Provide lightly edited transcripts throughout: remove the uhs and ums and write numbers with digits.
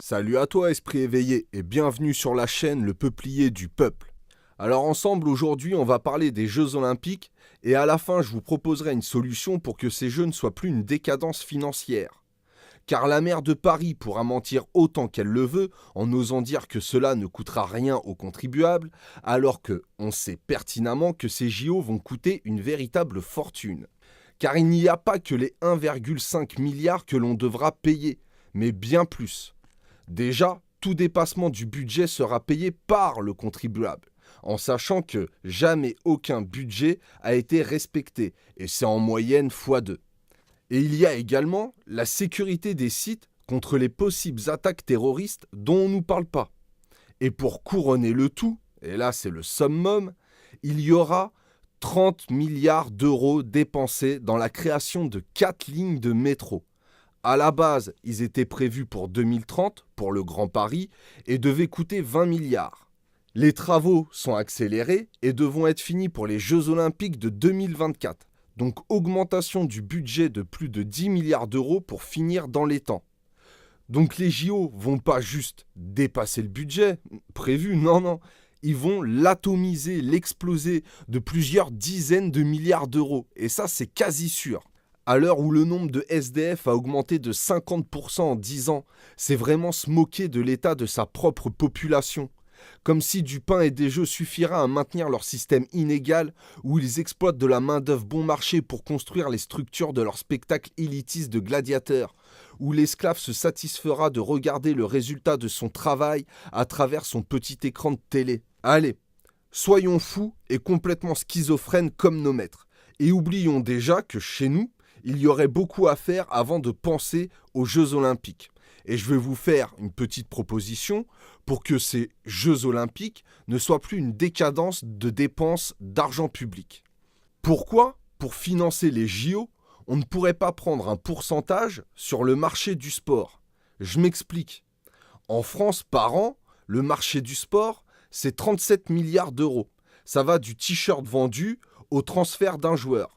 Salut à toi, esprit éveillé, et bienvenue sur la chaîne Le Peuplier du Peuple. Alors ensemble, aujourd'hui, on va parler des Jeux Olympiques, et à la fin, je vous proposerai une solution pour que ces Jeux ne soient plus une décadence financière. Car la maire de Paris pourra mentir autant qu'elle le veut, en osant dire que cela ne coûtera rien aux contribuables, alors que on sait pertinemment que ces JO vont coûter une véritable fortune. Car il n'y a pas que les 1,5 milliard que l'on devra payer, mais bien plus. Déjà, tout dépassement du budget sera payé par le contribuable, en sachant que jamais aucun budget a été respecté, et c'est en moyenne x2. Et il y a également la sécurité des sites contre les possibles attaques terroristes dont on ne nous parle pas. Et pour couronner le tout, et là c'est le summum, il y aura 30 milliards d'euros dépensés dans la création de 4 lignes de métro. À la base, ils étaient prévus pour 2030, pour le Grand Paris, et devaient coûter 20 milliards. Les travaux sont accélérés et devront être finis pour les Jeux Olympiques de 2024. Donc augmentation du budget de plus de 10 milliards d'euros pour finir dans les temps. Donc les JO vont pas juste dépasser le budget prévu, non. Ils vont l'atomiser, l'exploser de plusieurs dizaines de milliards d'euros. Et ça, c'est quasi sûr. À l'heure où le nombre de SDF a augmenté de 50% en 10 ans, c'est vraiment se moquer de l'état de sa propre population. Comme si du pain et des jeux suffira à maintenir leur système inégal où ils exploitent de la main-d'œuvre bon marché pour construire les structures de leur spectacle élitiste de gladiateurs, où l'esclave se satisfera de regarder le résultat de son travail à travers son petit écran de télé. Allez, soyons fous et complètement schizophrènes comme nos maîtres. Et oublions déjà que chez nous, il y aurait beaucoup à faire avant de penser aux Jeux Olympiques. Et je vais vous faire une petite proposition pour que ces Jeux Olympiques ne soient plus une décadence de dépenses d'argent public. Pourquoi ? Pour financer les JO, on ne pourrait pas prendre un pourcentage sur le marché du sport. Je m'explique. En France, par an, le marché du sport, c'est 37 milliards d'euros. Ça va du t-shirt vendu au transfert d'un joueur.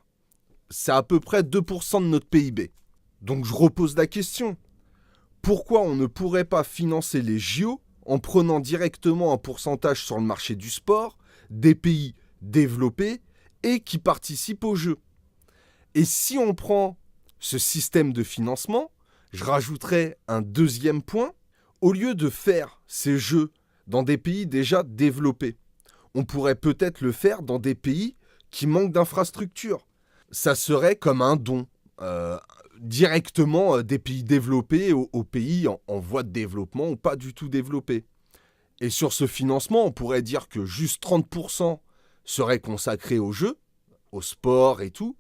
C'est à peu près 2% de notre PIB. Donc je repose la question. Pourquoi on ne pourrait pas financer les JO en prenant directement un pourcentage sur le marché du sport des pays développés et qui participent aux Jeux ? Et si on prend ce système de financement, je rajouterai un deuxième point. Au lieu de faire ces Jeux dans des pays déjà développés, on pourrait peut-être le faire dans des pays qui manquent d'infrastructures. Ça serait comme un don, directement des pays développés aux pays en voie de développement ou pas du tout développés. Et sur ce financement, on pourrait dire que juste 30% serait consacré aux jeux, au sport et tout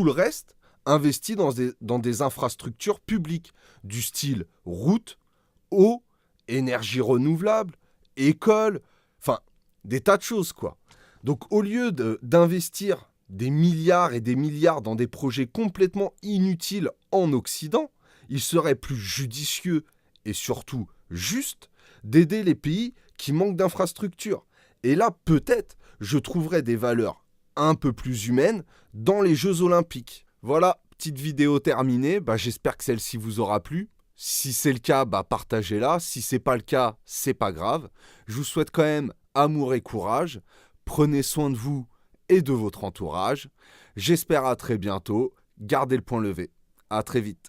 le reste investi dans des infrastructures publiques, du style route, eau, énergie renouvelable, école, enfin des tas de choses quoi. Donc au lieu d'investir des milliards et des milliards dans des projets complètement inutiles en Occident, il serait plus judicieux et surtout juste d'aider les pays qui manquent d'infrastructures. Et là, peut-être, je trouverais des valeurs un peu plus humaines dans les Jeux Olympiques. Voilà, petite vidéo terminée. J'espère que celle-ci vous aura plu. Si c'est le cas, partagez-la. Si c'est pas le cas, c'est pas grave. Je vous souhaite quand même amour et courage. Prenez soin de vous et de votre entourage. J'espère à très bientôt. Gardez le point levé. À très vite.